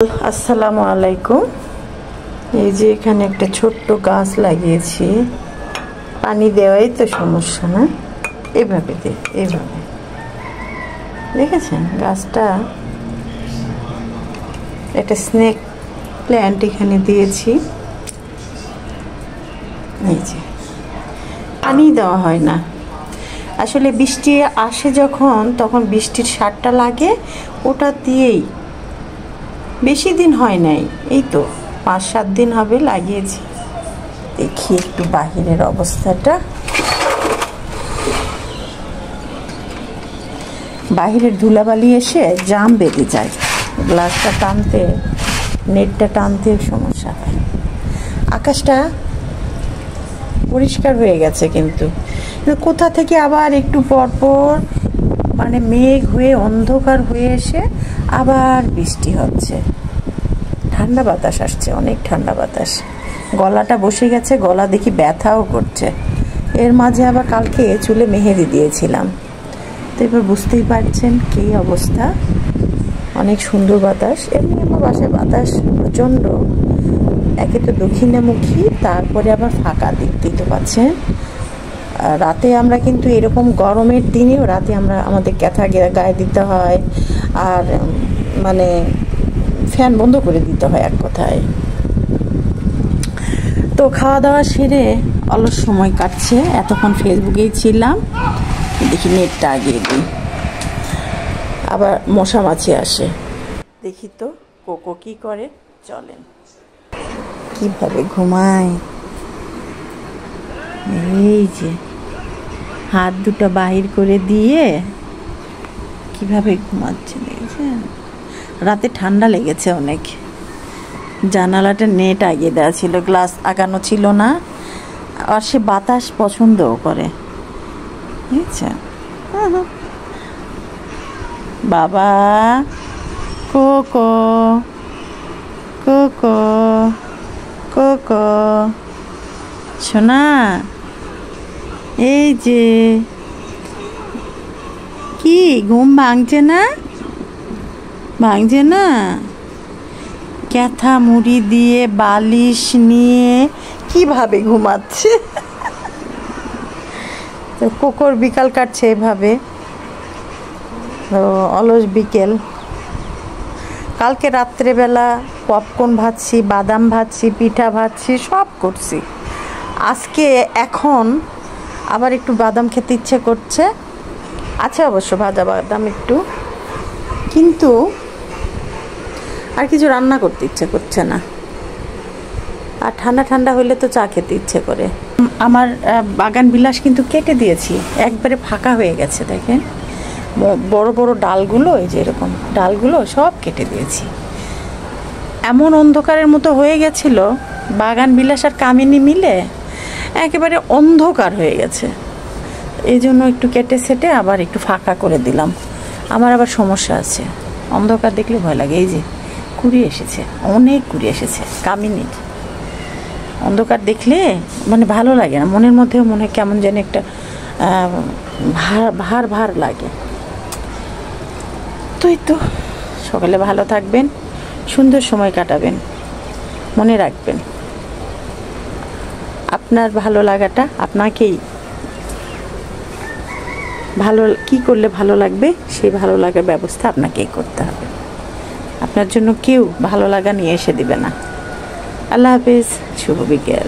আসসালামু আলাইকুম। এই যে এখানে একটা ছোট্ট গাছ লাগিয়েছি, পানি দেওয়াই তো সমস্যা না। এইভাবে এইভাবে দেখেছেন গাছটা, একটা স্নেক প্ল্যান্ট এখানে দিয়েছি। এই যে পানি দেওয়া হয় না, আসলে বৃষ্টি আসে যখন, তখন বৃষ্টির সারটা লাগে, ওটা দিয়েই বেশি দিন হয় নাই, এই তো 5-7 দিন হবে লাগিয়েছি। দেখি একটু বাহিরের অবস্থাটা। বাহিরের ধুলাবালি এসে জাম বেঁধে যায়, গ্লাসটা টানতে, নেটটা টানতে সমস্যা হয়। আকাশটা পরিষ্কার হয়ে গেছে, কিন্তু কোথা থেকে আবার একটু পরপর মানে মেঘ হয়ে অন্ধকার হয়ে এসে আবার বৃষ্টি হচ্ছে। ঠান্ডা বাতাস আসছে, অনেক ঠান্ডা বাতাস। গলাটা বসে গেছে, গলা দেখি ব্যথাও করছে। এর মাঝে আবার কালকে চুলে মেহেদি দিয়েছিলাম, তো এবার বুঝতেই পারছেন কী অবস্থা। অনেক সুন্দর বাতাস, এমনি আমার বাসায় বাতাস প্রচণ্ড। একে তো দক্ষিণামুখী, তারপরে আবার ফাঁকা, দেখতেই তো পাচ্ছেন। রাতে আমরা কিন্তু এরকম গরমের দিনেও রাতে আমাদের ক্যাথা গায়ে দিতে হয়, আর মানে ফ্যান বন্ধ করে দিতে হয় এক কথায়। তো খাওয়া দাওয়া সেরে অলস সময় কাটছে, এতক্ষণ ফেসবুকেই ছিলাম। দেখি নেটটা আগিয়ে দিই, আবার মশা মাছি আসে। দেখি তো কোকো কি করে, চলেন। কিভাবে ঘুমায়, এই যে হাত দুটো বাহির করে দিয়ে কিভাবে ঘুমাচ্ছে দেখছেন। রাতে ঠান্ডা লেগেছে অনেক, জানালাটা নেট আগিয়ে দেওয়া ছিল, গ্লাস আগানো ছিল না। আর সে বাতাস পছন্দও করে, বুঝছেন। বাবা কোকো কোকো কোকো শোনা, এই যে কি ঘুম ভাঙছে না, ভাঙছে না। ক্যাথা মুড়ি দিয়ে বালিশ নিয়ে কিভাবে ঘুমাচ্ছে। তো কোকোর বিকাল কাটছে এভাবে, অলস বিকেল। কালকে রাত্রেবেলা পপকর্ন ভাজছি, বাদাম ভাজছি, পিঠা ভাজছি, সব করছি। আজকে এখন আবার একটু বাদাম খেতে ইচ্ছে করছে, আছে অবশ্য ভাজা বাদাম একটু, কিন্তু আর কিছু রান্না করতে ইচ্ছে করছে না। আর ঠান্ডা ঠান্ডা হইলে তো চা খেতে ইচ্ছে করে। আমার বাগান বিলাস কিন্তু কেটে দিয়েছি, একবারে ফাঁকা হয়ে গেছে। দেখেন বড় বড় ডালগুলো, এই যে এরকম ডালগুলো সব কেটে দিয়েছি। এমন অন্ধকারের মতো হয়ে গেছিল, বাগান বিলাস আর কামিনী মিলে একেবারে অন্ধকার হয়ে গেছে। এই জন্য একটু কেটে সেটে আবার একটু ফাঁকা করে দিলাম। আমার আবার সমস্যা আছে, অন্ধকার দেখলে ভয় লাগে। এই যে কুড়ি এসেছে, অনেক কুড়ি এসেছে কামিনীর। অন্ধকার দেখলে মানে ভালো লাগে না, মনের মধ্যেও মনে হয় কেমন যেন একটা ভার ভার লাগে। তো এই তো, সকালে ভালো থাকবেন, সুন্দর সময় কাটাবেন, মনে রাখবেন আপনার ভালো লাগাটা আপনাকেই, ভালো কি করলে ভালো লাগবে সেই ভালো লাগার ব্যবস্থা আপনাকেই করতে হবে। আপনার জন্য কেউ ভালো লাগা নিয়ে এসে দিবে না। আল্লাহ হাফেজ, শুভ বিকেল।